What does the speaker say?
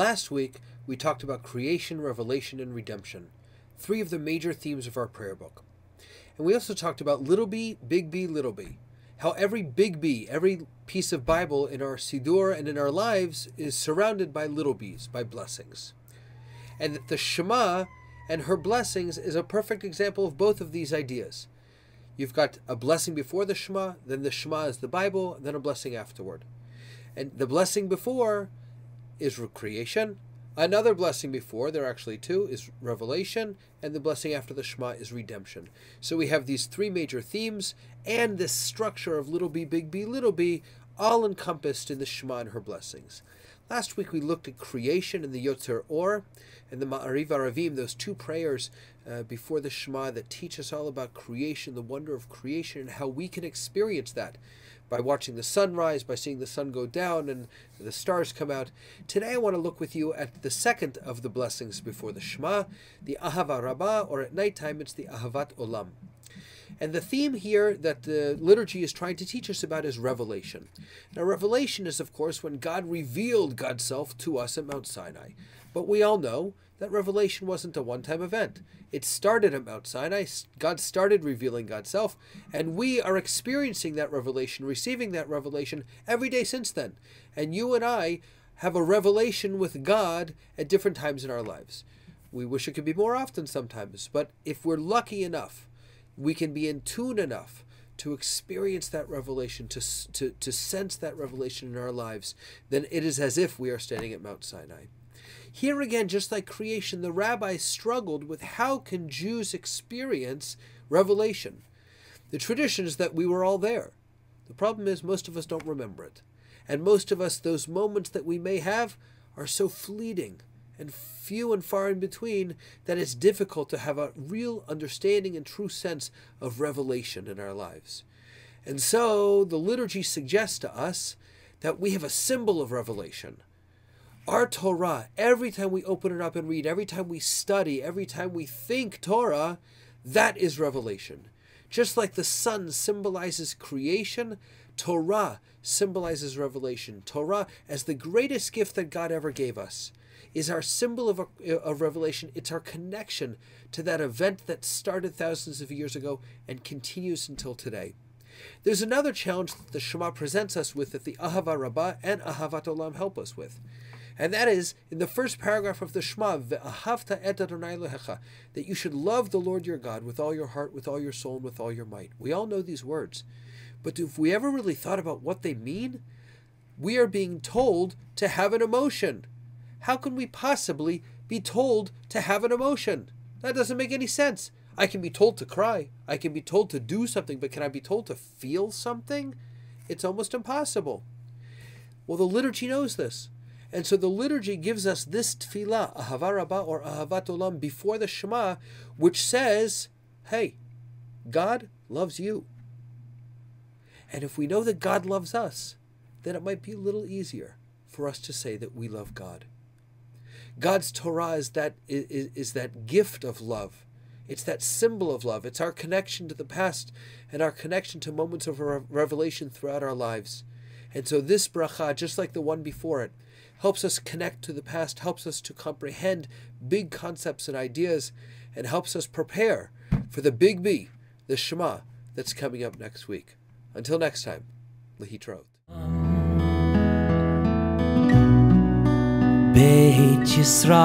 Last week, we talked about creation, revelation, and redemption, three of the major themes of our prayer book. And we also talked about little b, little b, how every big B, every piece of Bible in our Siddur and in our lives is surrounded by little b's, by blessings. And that the Shema and her blessings is a perfect example of both of these ideas. You've got a blessing before the Shema, then the Shema is the Bible, then a blessing afterward. And the blessing before is creation. Another blessing before, there are actually two, is revelation, and the blessing after the Shema is redemption. So we have these three major themes and this structure of little b, little b, all encompassed in the Shema and her blessings. Last week we looked at creation in the Yotzer Or and the Ma'ariv Aravim, those two prayers before the Shema that teach us all about creation, the wonder of creation, and how we can experience that by watching the sun rise, by seeing the sun go down and the stars come out. Today I want to look with you at the second of the blessings before the Shema, the Ahavah Rabbah, or at nighttime it's the Ahavat Olam. And the theme here that the liturgy is trying to teach us about is revelation. Now, revelation is, of course, when God revealed God's self to us at Mount Sinai. But we all know that revelation wasn't a one-time event. It started at Mount Sinai. God started revealing God's self, and we are experiencing that revelation, receiving that revelation every day since then. And you and I have a revelation with God at different times in our lives. We wish it could be more often sometimes, but if we're lucky enough, we can be in tune enough to experience that revelation, to sense that revelation in our lives, then it is as if we are standing at Mount Sinai. Here again, just like creation, the rabbis struggled with how can Jews experience revelation. The tradition is that we were all there. The problem is most of us don't remember it. And most of us, those moments that we may have are so fleeting and few and far in between that it's difficult to have a real understanding and true sense of revelation in our lives. And so the liturgy suggests to us that we have a symbol of revelation. Our Torah, every time we open it up and read, every time we study, every time we think Torah, that is revelation. Just like the sun symbolizes creation, Torah symbolizes revelation. Torah, as the greatest gift that God ever gave us, is our symbol of revelation. It's our connection to that event that started thousands of years ago and continues until today. There's another challenge that the Shema presents us with that the Ahavah Rabbah and Ahavat Olam help us with. And that is, in the first paragraph of the Shema, Ve'ahavta et Adonai Elohecha, that you should love the Lord your God with all your heart, with all your soul, and with all your might. We all know these words. But if we ever really thought about what they mean, we are being told to have an emotion. How can we possibly be told to have an emotion? That doesn't make any sense. I can be told to cry. I can be told to do something, but can I be told to feel something? It's almost impossible. Well, the liturgy knows this. And so the liturgy gives us this tefillah, Ahavah Rabbah or Ahavat Olam, before the Shema, which says, hey, God loves you. And if we know that God loves us, then it might be a little easier for us to say that we love God. God's Torah is that gift of love. It's that symbol of love. It's our connection to the past and our connection to moments of revelation throughout our lives. And so this bracha, just like the one before it, helps us connect to the past, helps us to comprehend big concepts and ideas, and helps us prepare for the big B, the Shema, that's coming up next week. Until next time, Lehitraot. Beit Yisrael,